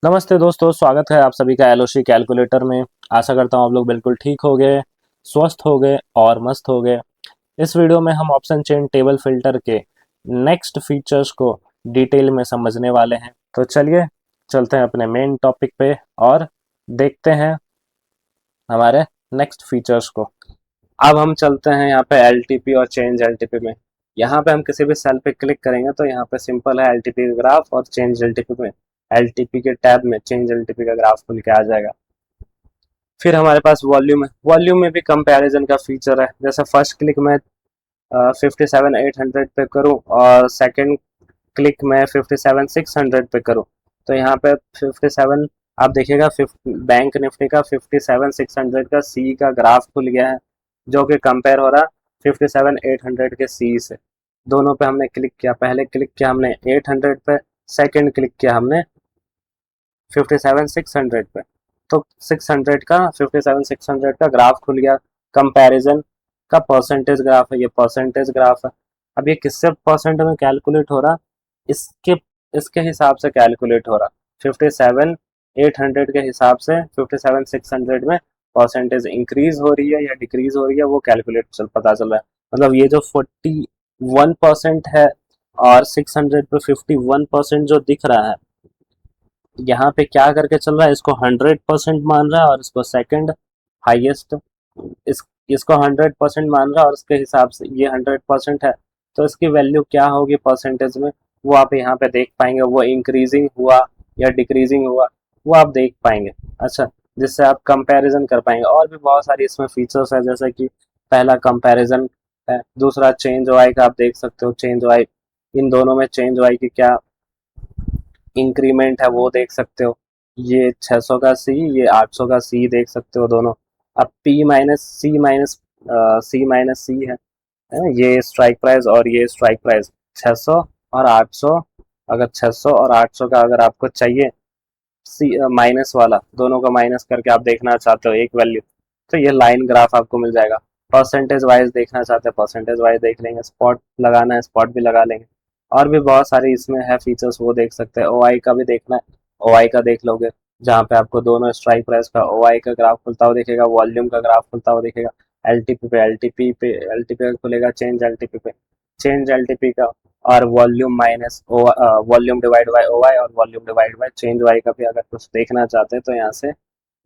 नमस्ते दोस्तों, स्वागत है आप सभी का एलओसी कैलकुलेटर में। आशा करता हूँ आप लोग बिल्कुल ठीक हो गए, स्वस्थ हो गए और मस्त हो गए। इस वीडियो में हम ऑप्शन चेन टेबल फिल्टर के नेक्स्ट फीचर्स को डिटेल में समझने वाले हैं। तो चलिए चलते हैं अपने मेन टॉपिक पे और देखते हैं हमारे नेक्स्ट फीचर्स को। अब हम चलते हैं यहाँ पे एलटीपी और चेंज एलटीपी में। यहाँ पे हम किसी भी सेल पे क्लिक करेंगे तो यहाँ पे सिंपल है एलटीपी का ग्राफ, और चेंज एलटीपी में एलटीपी के टैब में चेंज एलटीपी का ग्राफ खुल के आ जाएगा। फिर हमारे पास वॉल्यूम है। वॉल्यूम में भी कंपैरिजन का फीचर है। जैसे फर्स्ट क्लिक में 57,800 पे करूँ और सेकंड क्लिक में 57,600 पे करूँ, तो यहाँ पे 57 आप देखिएगा बैंक निफ्टी का 57,600 का सी का ग्राफ खुल गया है, जो कि कंपेयर हो रहा 57,800 के सी से। दोनों पे हमने क्लिक किया, पहले क्लिक किया हमने 800 पे, सेकंड क्लिक किया हमने 57,600 पे। तो 600 का 57,600 का ग्राफ खुल गया। कंपैरिजन का परसेंटेज ग्राफ है, ये परसेंटेज ग्राफ है। अब ये किससे परसेंट में कैलकुलेट हो रहा, इसके इसके हिसाब से कैलकुलेट हो रहा। 57,800 के हिसाब से 57,600 में परसेंटेज इंक्रीज हो रही है या डिक्रीज हो रही है, वो कैलकुलेट पता चल रहा है। मतलब ये जो 41% है और 600 पे 51% जो दिख रहा है, यहाँ पे क्या करके चल रहा है, इसको 100% मान रहा है और इसको सेकंड हाईएस्ट, इस इसको 100% मान रहा है और इसके हिसाब से ये 100% है। तो इसकी वैल्यू क्या होगी परसेंटेज में, वो आप यहाँ पे देख पाएंगे। वो इंक्रीजिंग हुआ या डिक्रीजिंग हुआ, वो आप देख पाएंगे। अच्छा, जिससे आप कंपैरिजन कर पाएंगे। और भी बहुत सारी इसमें फीचर्स है, जैसे कि पहला कंपैरिजन है, दूसरा चेंज वाई का आप देख सकते हो। चेंज वाई, इन दोनों में चेंज वाई की क्या इंक्रीमेंट है वो देख सकते हो। ये 600 का सी, ये 800 का सी देख सकते हो दोनों। अब पी माइनस सी माइनस सी है ना, ये स्ट्राइक प्राइस और ये स्ट्राइक प्राइस 600 और 800। अगर 600 और 800 का अगर आपको चाहिए सी माइनस वाला, दोनों का माइनस करके आप देखना चाहते हो एक वैल्यू, तो ये लाइन ग्राफ आपको मिल जाएगा। परसेंटेज वाइज देखना चाहते हैं, परसेंटेज वाइज देख लेंगे। स्पॉट लगाना है, स्पॉट भी लगा लेंगे। और भी बहुत सारे इसमें है फीचर्स, वो देख सकते हैं। ओआई का भी देखना है, ओआई का देख लोगे, जहाँ पे आपको दोनों स्ट्राइक प्राइस का ओआई का ग्राफ खुलता हुआ दिखेगा, वॉल्यूम का ग्राफ खुलता हुआ दिखेगा। एलटीपी का खुलेगा, चेंज एलटीपी का, और volume minus volume divide by OI, और volume divide by change Y का भी अगर कुछ देखना चाहते हैं तो यहाँ से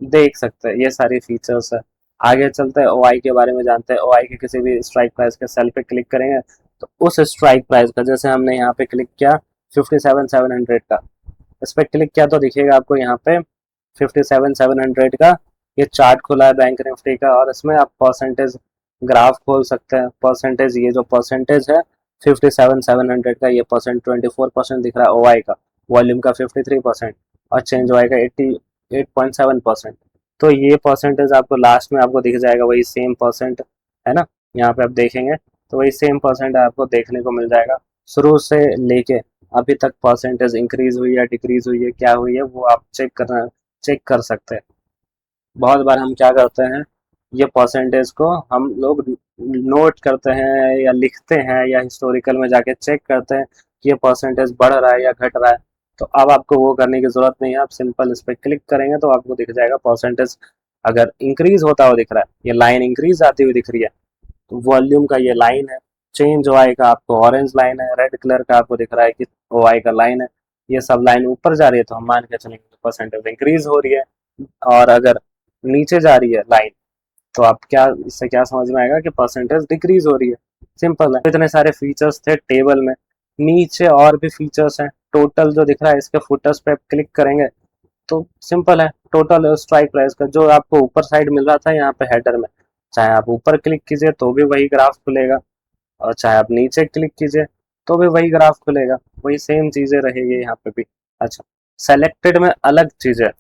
देख सकते हैं। ये सारी फीचर्स है। आगे चलते हैं, ओआई के बारे में जानते हैं। ओआई के किसी भी स्ट्राइक प्राइस के सेल पे क्लिक करेंगे तो उस स्ट्राइक प्राइस का, जैसे हमने यहाँ पे क्लिक किया 57,700 का, इस पर क्लिक किया तो दिखेगा आपको यहाँ पे 57,700 का ये चार्ट खुला है बैंक निफ्टी का, और इसमें आप परसेंटेज ग्राफ खोल सकते हैं। परसेंटेज, ये जो परसेंटेज है 57,700 का, ये परसेंट 24% दिख रहा है ओआई का, वॉल्यूम का 53% और चेंज वाई का 88.7%। तो ये परसेंटेज आपको लास्ट में आपको दिख जाएगा, वही सेम परसेंट है ना। यहाँ पे आप देखेंगे तो वही सेम परसेंट आपको देखने को मिल जाएगा। शुरू से लेके अभी तक परसेंटेज इंक्रीज हुई है, डिक्रीज हुई है, क्या हुई है, वो आप चेक कर सकते हैं। बहुत बार हम क्या करते हैं, ये परसेंटेज को हम लोग नोट करते हैं या लिखते हैं या हिस्टोरिकल में जाके चेक करते हैं कि ये परसेंटेज बढ़ रहा है या घट रहा है। तो अब आपको वो करने की जरूरत नहीं है, आप सिंपल इस पर क्लिक करेंगे तो आपको दिख जाएगा परसेंटेज अगर इंक्रीज होता हुआ दिख रहा है, ये लाइन इंक्रीज आती हुई दिख रही है, तो वॉल्यूम का ये लाइन है। चेंज ओआई का आपको ऑरेंज लाइन है, रेड कलर का आपको दिख रहा है कि ओआई का लाइन है। ये सब लाइन ऊपर जा रही है तो हम मान के चलेंगे परसेंटेज इंक्रीज हो रही है। और अगर नीचे जा रही है लाइन, तो आप क्या, इससे क्या समझ में आएगा कि परसेंटेज डिक्रीज हो रही है। सिंपल है। इतने सारे फीचर्स थे टेबल में। नीचे और भी फीचर्स हैं। टोटल जो दिख रहा है, इसके फुटर्स पे क्लिक करेंगे तो सिंपल है, टोटल स्ट्राइक प्राइस का जो आपको ऊपर साइड मिल रहा था यहाँ पे हेडर में, चाहे आप ऊपर क्लिक कीजिए तो भी वही ग्राफ खुलेगा, और चाहे आप नीचे क्लिक कीजिए तो भी वही ग्राफ खुलेगा, वही सेम चीजें रहेगी यहाँ पे भी। अच्छा, सेलेक्टेड में अलग चीज है।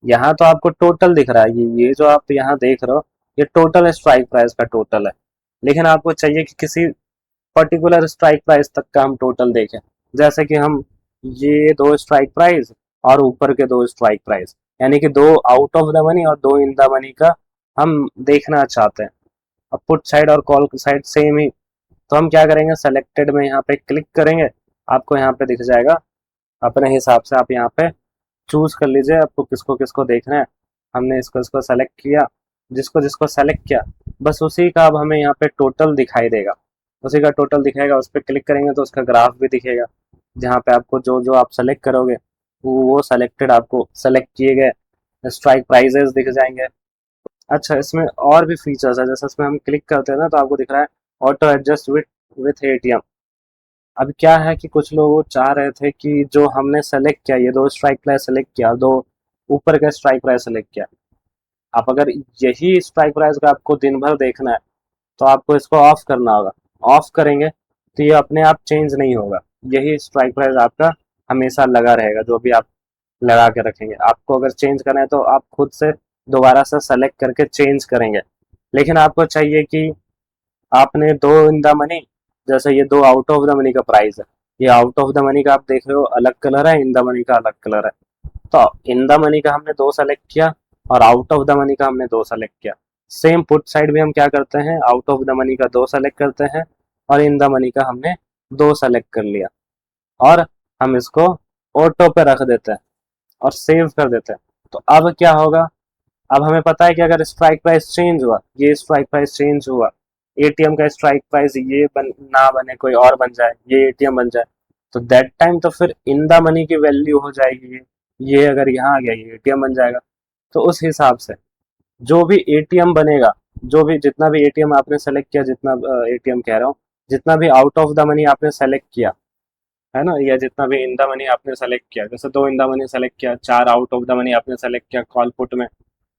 यहाँ तो आपको टोटल दिख रहा है, ये जो आप यहाँ देख रहे हो, ये टोटल स्ट्राइक प्राइस का टोटल है। लेकिन आपको चाहिए कि किसी पर्टिकुलर स्ट्राइक प्राइस तक का हम टोटल देखें। जैसे कि हम ये दो स्ट्राइक प्राइस और ऊपर के दो स्ट्राइक प्राइस, यानी कि दो आउट ऑफ द मनी और दो इन द मनी का हम देखना चाहते हैं। अब पुट साइड और कॉल साइड सेम ही, तो हम क्या करेंगे, सेलेक्टेड में यहाँ पे क्लिक करेंगे, आपको यहाँ पे दिख जाएगा। अपने हिसाब से आप यहाँ पे चूज कर लीजिए आपको किसको किसको देखना है। हमने इसको इसको सेलेक्ट किया, जिसको जिसको सेलेक्ट किया बस उसी का अब हमें यहाँ पे टोटल दिखाई देगा, उसी का टोटल दिखाएगा। उस पर क्लिक करेंगे तो उसका ग्राफ भी दिखेगा, जहाँ पे आपको जो जो आप सेलेक्ट करोगे वो सेलेक्टेड आपको सेलेक्ट किए गए स्ट्राइक प्राइजेस दिख जाएंगे। अच्छा, इसमें और भी फीचर्स है, जैसे इसमें हम क्लिक करते हैं ना तो आपको दिख रहा है ऑटो एडजस्ट विथ एटीएम। अब क्या है कि कुछ लोग चाह रहे थे कि जो हमने सेलेक्ट किया, ये दो स्ट्राइक प्राइस सेलेक्ट किया, दो ऊपर का स्ट्राइक प्राइस सेलेक्ट किया, आप अगर यही स्ट्राइक प्राइस का आपको दिन भर देखना है तो आपको इसको ऑफ करना होगा। ऑफ करेंगे तो ये अपने आप चेंज नहीं होगा, यही स्ट्राइक प्राइस आपका हमेशा लगा रहेगा जो भी आप लगा के रखेंगे। आपको अगर चेंज करना है तो आप खुद से दोबारा से सेलेक्ट करके चेंज करेंगे। लेकिन आपको चाहिए कि आपने दो इन द मनी, जैसे ये दो आउट ऑफ द मनी का प्राइस है, ये आउट ऑफ द मनी का आप देख रहे हो अलग कलर है, इन द मनी का अलग कलर है। तो इन द मनी का हमने दो सेलेक्ट किया और आउट ऑफ द मनी का हमने दो सेलेक्ट किया। सेम पुट साइड भी हम क्या करते हैं, आउट ऑफ द मनी का दो सेलेक्ट करते हैं और इन द मनी का हमने दो सेलेक्ट कर लिया और हम इसको ऑटो पे रख देते हैं और सेव कर देते हैं। तो अब क्या होगा, अब हमें पता है कि अगर स्ट्राइक प्राइस चेंज हुआ, ये स्ट्राइक प्राइस चेंज हुआ, एटीएम का स्ट्राइक प्राइस ये ना बने कोई और बन जाए, ये एटीएम बन जाए, तो दैट टाइम तो फिर इन द मनी की वैल्यू हो जाएगी ये अगर यहाँ आ गया ये एटीएम बन जाएगा। तो उस हिसाब से जो भी एटीएम बनेगा, जो भी जितना भी एटीएम आपने सेलेक्ट किया, जितना एटीएम कह रहा हूँ, जितना भी आउट ऑफ द मनी आपने सेलेक्ट किया है ना, या जितना भी इन द मनी आपने सेलेक्ट किया, जैसे दो इन द मनी सेलेक्ट किया, चार आउट ऑफ द मनी आपने सेलेक्ट किया कॉल पुट में,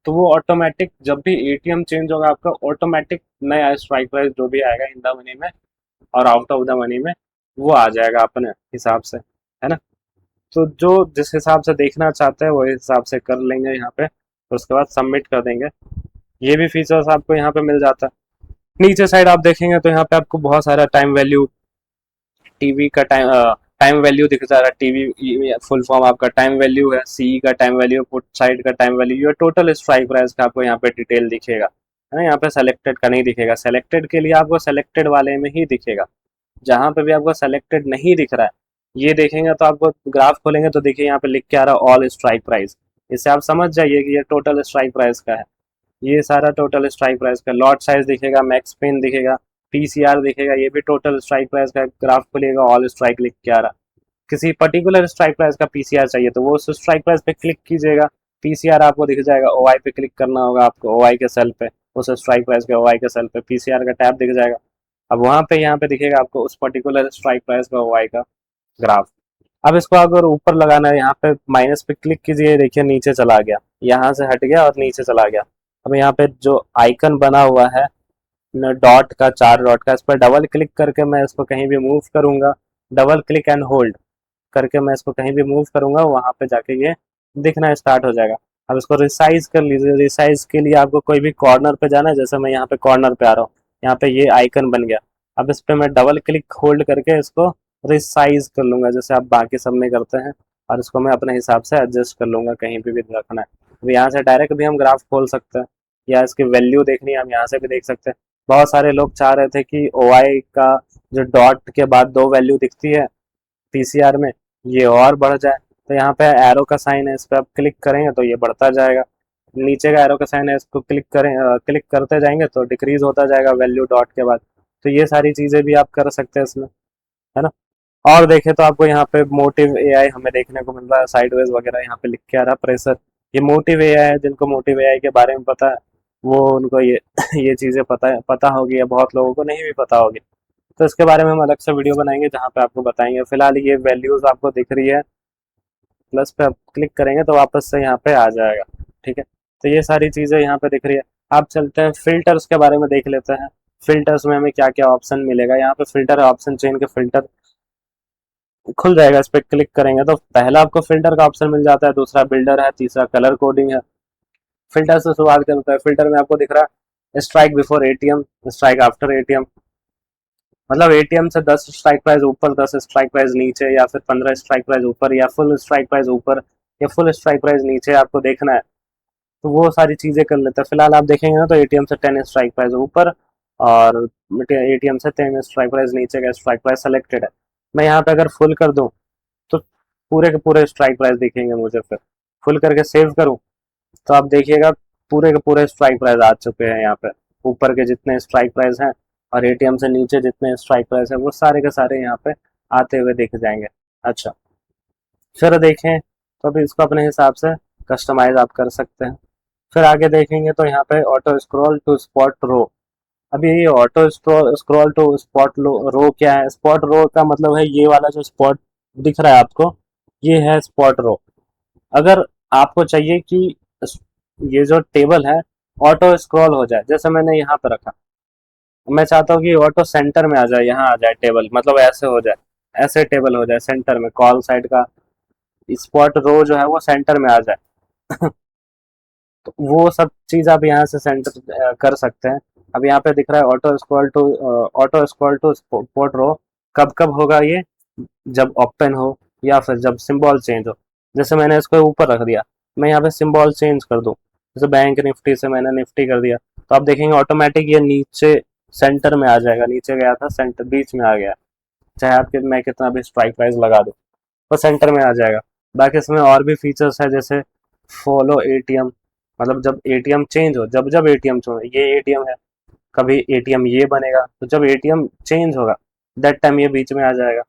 तो वो ऑटोमेटिक जब भी एटीएम चेंज होगा आपका ऑटोमेटिक नया स्ट्राइक प्राइस जो भी आएगा इन द मनी में और आउट ऑफ द मनी में वो आ जाएगा अपने हिसाब से, है ना। तो जो जिस हिसाब से देखना चाहते हैं वो हिसाब से कर लेंगे यहाँ पे, तो उसके बाद सबमिट कर देंगे। ये भी फीचर्स आपको यहाँ पे मिल जाता है। नीचे साइड आप देखेंगे तो यहाँ पे आपको बहुत सारा टाइम वैल्यू, टीवी का टाइम वैल्यू दिख जा रहा है। टीवी फुल फॉर्म आपका टाइम वैल्यू है, सी का टाइम वैल्यू, पुट साइड का टाइम वैल्यू, ये टोटल स्ट्राइक प्राइस का आपको यहाँ पे डिटेल दिखेगा, है ना। यहाँ पे सेलेक्टेड का नहीं दिखेगा, सेलेक्टेड के लिए आपको सेलेक्टेड वाले में ही दिखेगा। जहाँ पे भी आपको सेलेक्टेड नहीं दिख रहा है, ये देखेंगे तो आपको ग्राफ खोलेंगे तो देखिए यहाँ पे लिख के आ रहा है ऑल स्ट्राइक प्राइस। इससे आप समझ जाइए कि ये टोटल स्ट्राइक प्राइस का है, ये सारा टोटल स्ट्राइक प्राइस का। लॉट साइज दिखेगा, मैक्स पेन दिखेगा, पीसीआर दिखेगा, ये भी टोटल स्ट्राइक प्राइस का ग्राफ खुलेगा, ऑल स्ट्राइक लिख के आ रहा। किसी पर्टिकुलर स्ट्राइक प्राइस का पीसीआर चाहिए तो वो उस स्ट्राइक प्राइस पे क्लिक कीजिएगा, पीसीआर आपको दिख जाएगा। ओआई पे क्लिक करना होगा आपको, ओआई के सेल पे, उस स्ट्राइक प्राइस के ओआई के सेल पे पीसीआर का टैब दिख जाएगा। अब वहाँ पे यहाँ पे दिखेगा आपको उस पर्टिकुलर स्ट्राइक प्राइस का ओआई का ग्राफ। अब इसको अगर ऊपर लगाना है, यहाँ पे माइनस पे क्लिक कीजिए, देखिए नीचे चला गया, यहाँ से हट गया और नीचे चला गया। अब यहाँ पे जो आइकन बना हुआ है डॉट का, चार डॉट का, इस पर डबल क्लिक करके मैं इसको कहीं भी मूव करूंगा, डबल क्लिक एंड होल्ड करके मैं इसको कहीं भी मूव करूंगा, वहां पे जाके ये दिखना स्टार्ट हो जाएगा। अब इसको रिसाइज कर लीजिए। रिसाइज के लिए आपको कोई भी कॉर्नर पे जाना है, जैसे मैं यहाँ पे कॉर्नर पे आ रहा हूँ, यहाँ पे ये आइकन बन गया। अब इस पे मैं डबल क्लिक होल्ड करके इसको रिसाइज कर लूंगा, जैसे आप बाकी सब में करते हैं, और इसको मैं अपने हिसाब से एडजस्ट कर लूंगा कहीं भी रखना है। तो यहाँ से डायरेक्ट भी हम ग्राफ खोल सकते हैं, या इसकी वैल्यू देखनी है हम यहाँ से भी देख सकते हैं। बहुत सारे लोग चाह रहे थे कि ओआई का जो डॉट के बाद दो वैल्यू दिखती है पीसीआर में ये और बढ़ जाए, तो यहाँ पे एरो का साइन है, इस पर आप क्लिक करेंगे तो ये बढ़ता जाएगा। नीचे का एरो का साइन है, इसको क्लिक करें, क्लिक करते जाएंगे तो डिक्रीज होता जाएगा वैल्यू डॉट के बाद। तो ये सारी चीज़ें भी आप कर सकते हैं इसमें, है ना। और देखें तो आपको यहाँ पे मोटिव एआई हमें देखने को मिल रहा है, साइडवेज वगैरह यहाँ पे लिख के आ रहा है प्रेशर। ये मोटिव एआई है, जिनको मोटिव एआई के बारे में पता है वो उनको ये ये चीज़ें पता होगी, या बहुत लोगों को नहीं भी पता होगी। तो इसके बारे में हम अलग से वीडियो बनाएंगे जहाँ पे आपको बताएंगे। फिलहाल ये वैल्यूज आपको दिख रही है, प्लस पे आप क्लिक करेंगे तो वापस से यहाँ पे आ जाएगा, ठीक है। तो ये सारी चीज़ें यहाँ पे दिख रही है। आप चलते हैं फिल्टर्स के बारे में देख लेते हैं। फिल्टर्स में हमें क्या क्या ऑप्शन मिलेगा, यहाँ पे फिल्टर ऑप्शन, चेन के फिल्टर खुल जाएगा। इस पर क्लिक करेंगे तो पहला आपको फिल्टर का ऑप्शन मिल जाता है, दूसरा बिल्डर है, तीसरा कलर कोडिंग है। फिल्टर से शुरुआत करते हैं। फिल्टर में आपको दिख रहा है strike before ATM, strike after ATM, मतलब एटीएम से 10 स्ट्राइक प्राइस ऊपर, 10 स्ट्राइक प्राइस नीचे, या फिर 15 स्ट्राइक प्राइस ऊपर, या फुल स्ट्राइक प्राइस ऊपर, या फुल स्ट्राइक प्राइस नीचे आपको देखना है, तो वो सारी चीज़ें कर लेते हैं। फिलहाल आप देखेंगे ना तो एटीएम से 10 स्ट्राइक प्राइस ऊपर और एटीएम से 10 स्ट्राइक प्राइस नीचे का स्ट्राइक प्राइस सेलेक्टेड है। मैं यहाँ पे अगर फुल कर दूँ तो पूरे के पूरे स्ट्राइक प्राइस दिखेंगे मुझे फिर। फुल करके सेव करूँ तो आप देखिएगा पूरे के पूरे स्ट्राइक प्राइस आ चुके हैं यहाँ पे। ऊपर के जितने स्ट्राइक प्राइस हैं और एटीएम से नीचे जितने स्ट्राइक प्राइस है वो सारे के सारे यहाँ पे आते हुए दिख जाएंगे। अच्छा, फिर देखें तो अभी इसको अपने हिसाब से कस्टमाइज आप कर सकते हैं। फिर आगे देखेंगे तो यहाँ पे ऑटो स्क्रॉल टू स्पॉट रो। अभी ये ऑटो स्क्रॉल टू स्पॉट रो क्या है? स्पॉट रो का मतलब है ये वाला जो स्पॉट दिख रहा है आपको, ये है स्पॉट रो। अगर आपको चाहिए कि ये जो टेबल है ऑटो स्क्रॉल हो जाए, जैसे मैंने यहाँ पे रखा, मैं चाहता हूँ कि ऑटो सेंटर में आ जाए, यहाँ आ जाए टेबल, मतलब ऐसे हो जाए, ऐसे टेबल हो जाए सेंटर में, कॉल साइड का स्पॉट रो जो है वो सेंटर में आ जाए। तो वो सब चीज आप यहाँ से सेंटर कर सकते हैं। अब यहाँ पे दिख रहा है ऑटो स्क्रॉल टू स्पॉट रो। कब कब होगा ये? जब ओपन हो या फिर जब सिंबल चेंज हो। जैसे मैंने इसको ऊपर रख दिया, मैं यहाँ पे सिंबल चेंज कर दूँ, जैसे बैंक निफ्टी से मैंने निफ्टी कर दिया, तो आप देखेंगे ऑटोमेटिक ये नीचे सेंटर में आ जाएगा। नीचे गया था, सेंटर बीच में आ गया। चाहे आपके मैं कितना भी स्ट्राइक प्राइस लगा दूँ तो सेंटर में आ जाएगा। बाकी इसमें और भी फीचर्स है, जैसे फॉलो एटीएम, मतलब जब एटीएम चेंज हो, जब जब एटीएम चेंज, ये एटीएम है, कभी एटीएम ये बनेगा, तो जब एटीएम चेंज होगा दैट टाइम ये बीच में आ जाएगा,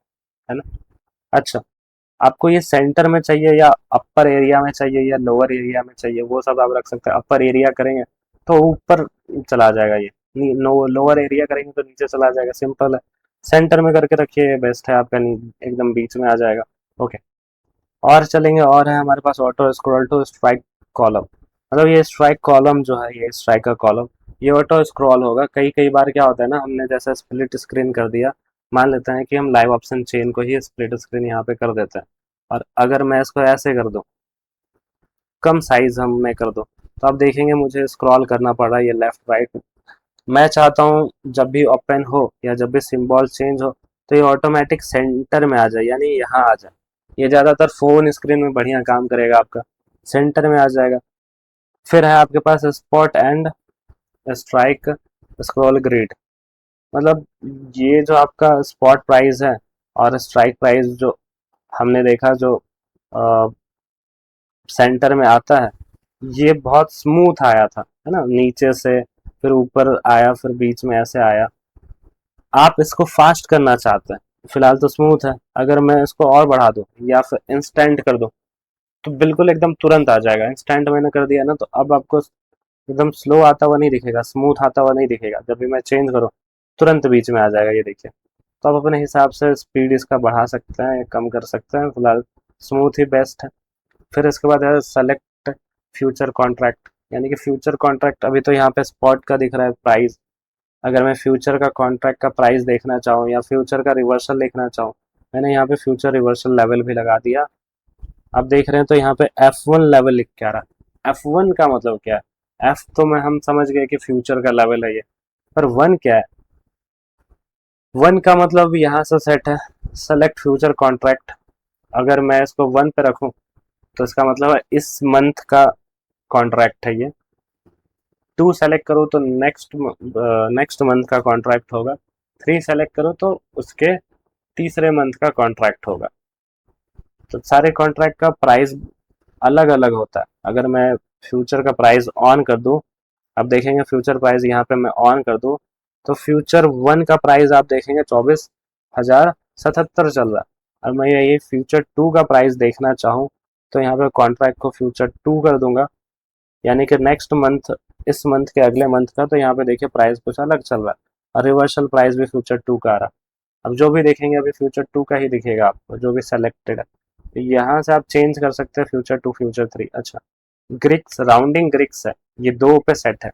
है ना। अच्छा, आपको ये सेंटर में चाहिए या अपर एरिया में चाहिए या लोअर एरिया में चाहिए, वो सब आप रख सकते हैं। अपर एरिया करेंगे तो ऊपर चला जाएगा ये, लोअर एरिया करेंगे तो नीचे चला जाएगा, सिंपल है। सेंटर में करके रखिए, बेस्ट है आपका, एकदम बीच में आ जाएगा। ओके, और चलेंगे, और है हमारे पास auto scroll to strike column. मतलब ये स्ट्राइक कॉलम जो है, ये स्ट्राइक का कॉलम, ये ऑटो स्क्रॉल होगा। कई कई बार क्या होता है ना, हमने जैसे स्प्लिट स्क्रीन कर दिया, मान लेते हैं कि हम लाइव ऑप्शन चेन को ही स्प्लिट स्क्रीन यहाँ पे कर देते हैं, और अगर मैं इसको ऐसे कर दूं, कम साइज हम में कर दूं, तो आप देखेंगे मुझे स्क्रॉल करना पड़ रहा है ये लेफ्ट राइट। मैं चाहता हूँ जब भी ओपन हो या जब भी सिंबल चेंज हो तो ये ऑटोमेटिक सेंटर में आ जाए, यानी यहाँ आ जाए। ये ज़्यादातर फ़ोन स्क्रीन में बढ़िया काम करेगा आपका, सेंटर में आ जाएगा। फिर है आपके पास spot and strike scroll grid. मतलब ये जो आपका स्पॉट प्राइस है और स्ट्राइक प्राइस जो हमने देखा, जो सेंटर में आता है, ये बहुत स्मूथ आया था, है ना, नीचे से फिर ऊपर आया, फिर बीच में ऐसे आया। आप इसको फास्ट करना चाहते हैं, फिलहाल तो स्मूथ है, अगर मैं इसको और बढ़ा दूं या फिर इंस्टेंट कर दूं तो बिल्कुल एकदम तुरंत आ जाएगा। इंस्टेंट मैंने कर दिया ना, तो अब आपको एकदम स्लो आता हुआ नहीं दिखेगा, स्मूथ आता हुआ नहीं दिखेगा। जब भी मैं चेंज करूँ तुरंत बीच में आ जाएगा, ये देखिए। तो आप अपने हिसाब से स्पीड इसका बढ़ा सकते हैं या कम कर सकते हैं, फिलहाल स्मूथ ही बेस्ट है। फिर इसके बाद है सेलेक्ट फ्यूचर कॉन्ट्रैक्ट, यानी कि फ्यूचर कॉन्ट्रैक्ट, अभी तो यहाँ पे स्पॉट का दिख रहा है प्राइस, अगर मैं फ्यूचर का कॉन्ट्रैक्ट का प्राइस देखना चाहूँ या फ्यूचर का रिवर्सल देखना चाहूँ, मैंने यहाँ पे फ्यूचर रिवर्सल लेवल भी लगा दिया। आप देख रहे हैं तो यहाँ पे F1 लेवल लिख के आ रहा है। F1 का मतलब क्या है? F तो मैं हम समझ गए कि फ्यूचर का लेवल है ये, पर 1 क्या है? 1 का मतलब यहाँ से सेट है सेलेक्ट फ्यूचर कॉन्ट्रैक्ट। अगर मैं इसको 1 पे रखूँ तो इसका मतलब है इस मंथ का कॉन्ट्रैक्ट है ये। 2 सेलेक्ट करो तो नेक्स्ट मंथ का कॉन्ट्रैक्ट होगा। 3 सेलेक्ट करो तो उसके तीसरे मंथ का कॉन्ट्रैक्ट होगा। तो सारे कॉन्ट्रैक्ट का प्राइस अलग अलग होता है। अगर मैं फ्यूचर का प्राइस ऑन कर दूं, अब देखेंगे फ्यूचर प्राइस यहाँ पे मैं ऑन कर दूं, तो फ्यूचर 1 का प्राइस आप देखेंगे 24,077 चल रहा है। और मैं यही फ्यूचर 2 का प्राइस देखना चाहूँ तो यहाँ पे कॉन्ट्रैक्ट को फ्यूचर 2 कर दूंगा, यानी कि नेक्स्ट मंथ, इस मंथ के अगले मंथ का। तो यहाँ पे देखिए प्राइस कुछ अलग चल रहा है, और रिवर्सल प्राइस भी फ्यूचर 2 का आ रहा है। अब जो भी देखेंगे अभी फ्यूचर 2 का ही दिखेगा आपको, जो भी सेलेक्टेड है। तो यहाँ से आप चेंज कर सकते हैं फ्यूचर 2 फ्यूचर 3। अच्छा, ग्रिक्स, राउंडिंग ग्रिक्स है, ये 2 पे सेट है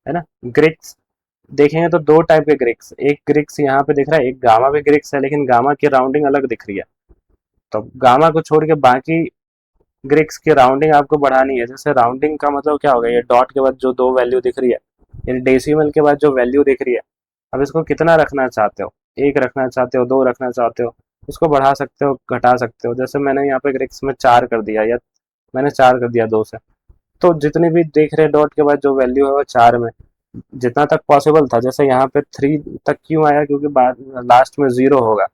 ना। ग्रिक्स देखेंगे तो 2 टाइप के ग्रिक्स, एक ग्रिक्स यहाँ पे दिख रहा है, एक गामा पे ग्रिक्स है, लेकिन गामा की राउंडिंग अलग दिख रही है। तो गामा को छोड़ के बाकी ग्रिक्स की राउंडिंग आपको बढ़ानी है। जैसे राउंडिंग का मतलब क्या होगा, ये डॉट के बाद जो 2 वैल्यू दिख रही है, यानी डेसिमल के बाद जो वैल्यू दिख रही है, अब इसको कितना रखना चाहते हो, 1 रखना चाहते हो, 2 रखना चाहते हो, उसको बढ़ा सकते हो, घटा सकते हो। जैसे मैंने यहाँ पे ग्रिक्स में 4 कर दिया, या मैंने 4 कर दिया 2 से, तो जितने भी देख रहे डॉट के बाद जो वैल्यू है वो 4 में, जितना तक पॉसिबल था। जैसे यहाँ पे 3 तक क्यों आया, क्योंकि बाद लास्ट में 0 होगा,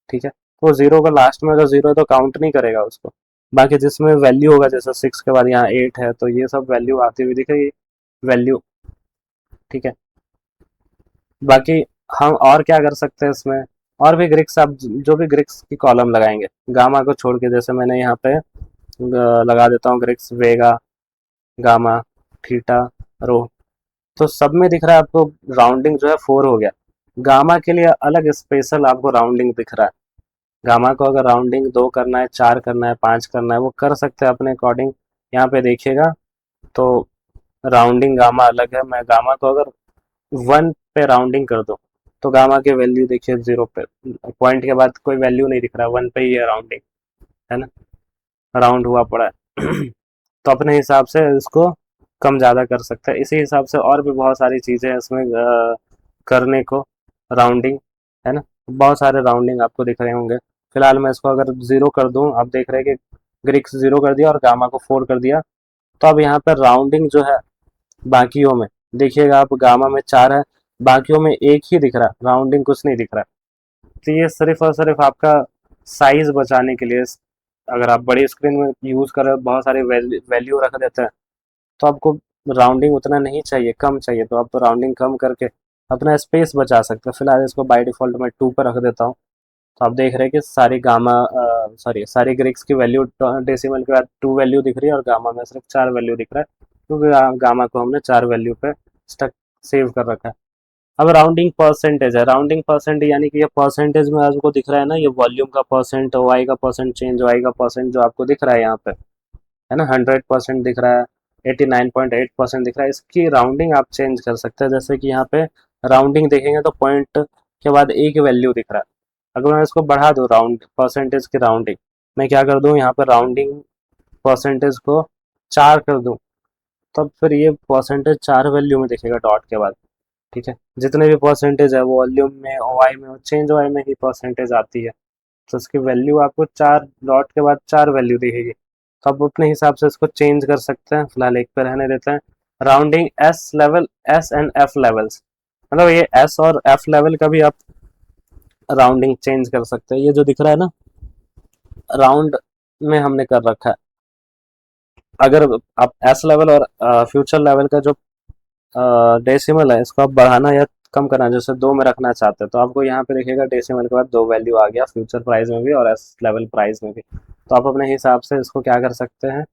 ठीक है, तो 0 का लास्ट में अगर 0 है तो काउंट नहीं करेगा उसको, बाकी जिसमें वैल्यू होगा, जैसे 6 के बाद यहाँ 8 है, तो ये सब वैल्यू आती हुई दिखेगी, वैल्यू। ठीक है। बाकी हम और क्या कर सकते हैं इसमें, और भी ग्रिक्स, आप जो भी ग्रिक्स की कॉलम लगाएंगे गामा को छोड़ के, जैसे मैंने यहाँ पे लगा देता हूँ ग्रिक्स वेगा, गामा, थीटा, रो, तो सब में दिख रहा है आपको राउंडिंग जो है 4 हो गया। गामा के लिए अलग स्पेशल आपको राउंडिंग दिख रहा है। गामा को अगर राउंडिंग 2 करना है, 4 करना है, 5 करना है, वो कर सकते हैं अपने अकॉर्डिंग। यहाँ पे देखिएगा तो राउंडिंग गामा अलग है। मैं गामा को अगर 1 पे राउंडिंग कर दूं तो गामा की वैल्यू देखिए 0 पे, पॉइंट के बाद कोई वैल्यू नहीं दिख रहा, 1 पे ही है राउंडिंग, है ना, राउंड हुआ पड़ा है। तो अपने हिसाब से इसको कम ज़्यादा कर सकते हैं। इसी हिसाब से और भी बहुत सारी चीज़ें हैं इसमें करने को, राउंडिंग, है ना, बहुत सारे राउंडिंग आपको दिख रहे होंगे। फिलहाल मैं इसको अगर 0 कर दूं, आप देख रहे हैं कि ग्रिक्स 0 कर दिया और गामा को 4 कर दिया, तो अब यहाँ पर राउंडिंग जो है बाकियों में देखिएगा आप, गामा में 4 है, बाकियों में 1 ही दिख रहा है, राउंडिंग कुछ नहीं दिख रहा। तो ये सिर्फ और सिर्फ आपका साइज बचाने के लिए, अगर आप बड़ी स्क्रीन में यूज़ कर रहे हो, बहुत सारे वैल्यू रख देते हैं, तो आपको राउंडिंग उतना नहीं चाहिए, कम चाहिए, तो आप राउंडिंग कम करके अपना स्पेस बचा सकते हैं। फिलहाल इसको बाय डिफ़ॉल्ट मैं 2 पर रख देता हूँ। तो आप देख रहे हैं कि सारी गामा सॉरी सारी ग्रिक्स की वैल्यू डेसिमल के बाद 2 वैल्यू दिख रही है और गामा में सिर्फ 4 वैल्यू दिख रहा है, क्योंकि गामा को हमने 4 वैल्यू पे स्टक सेव कर रखा है। अब राउंडिंग परसेंटेज है, राउंडिंग परसेंट यानी कि ये परसेंटेज में आपको दिख रहा है ना, ये वॉल्यूम का परसेंट, वाई का परसेंट, चेंज वाई का परसेंट जो आपको दिख रहा है यहाँ पे, है ना, 100% दिख रहा है, 89.8% दिख रहा है। इसकी राउंडिंग आप चेंज कर सकते हैं। जैसे कि यहाँ पे राउंडिंग देखेंगे तो पॉइंट के बाद एक वैल्यू दिख रहा है, अगर मैं इसको बढ़ा दूँ राउंड परसेंटेज की राउंडिंग, मैं क्या कर दूँ यहाँ पर राउंडिंग परसेंटेज को 4 कर दूँ, तब फिर ये परसेंटेज 4 वैल्यू में दिखेगा डॉट के बाद। ठीक है, जितने भी परसेंटेज है वॉल्यूम में, ओआई में और चेंज वाई में ही परसेंटेज आती है, तो इसकी वैल्यू आपको 4 डॉट के बाद 4 वैल्यू दिखेगी। तो आप अपने हिसाब से इसको चेंज कर सकते हैं। फिलहाल एक पे रहने देते हैं। Rounding S level, S and F levels, मतलब ये एस और एफ लेवल का भी आप राउंडिंग चेंज कर सकते हैं। ये जो दिख रहा है ना, राउंड में हमने कर रखा है। अगर आप एस लेवल और फ्यूचर लेवल का जो डेसिमल है, इसको आप बढ़ाना या कम करना, जैसे 2 में रखना चाहते हैं, तो आपको यहाँ पे देखिएगा डेसिमल के बाद 2 वैल्यू आ गया, फ्यूचर प्राइस में भी और एस लेवल प्राइस में भी। तो आप अपने हिसाब से इसको क्या कर सकते हैं,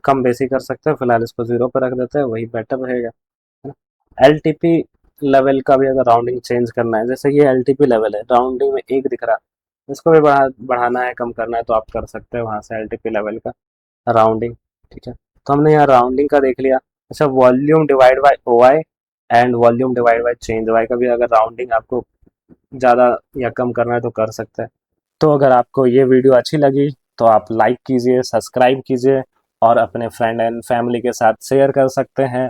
कम बेसी कर सकते हैं। फिलहाल इसको 0 पर रख देते हैं, वही बेटर रहेगा, है ना। एल लेवल का भी अगर राउंडिंग चेंज करना है, जैसे ये एल लेवल है, राउंडिंग में 1 दिख रहा है, इसको भी बढ़ाना है, कम करना है, तो आप कर सकते हैं वहाँ से एल लेवल का राउंडिंग। ठीक है, तो हमने यहाँ राउंडिंग का देख लिया। अच्छा, volume divide by O I and volume divide by change Y का भी अगर राउंडिंग आपको ज़्यादा या कम करना है तो कर सकते हैं। तो अगर आपको ये वीडियो अच्छी लगी तो आप लाइक कीजिए, सब्सक्राइब कीजिए और अपने फ्रेंड एंड फैमिली के साथ शेयर कर सकते हैं।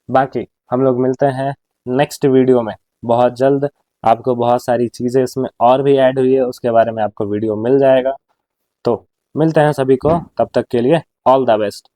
बाकी हम लोग मिलते हैं नेक्स्ट वीडियो में बहुत जल्द। आपको बहुत सारी चीज़ें इसमें और भी ऐड हुई है, उसके बारे में आपको वीडियो मिल जाएगा। तो मिलते हैं सभी को, तब तक के लिए ऑल द बेस्ट।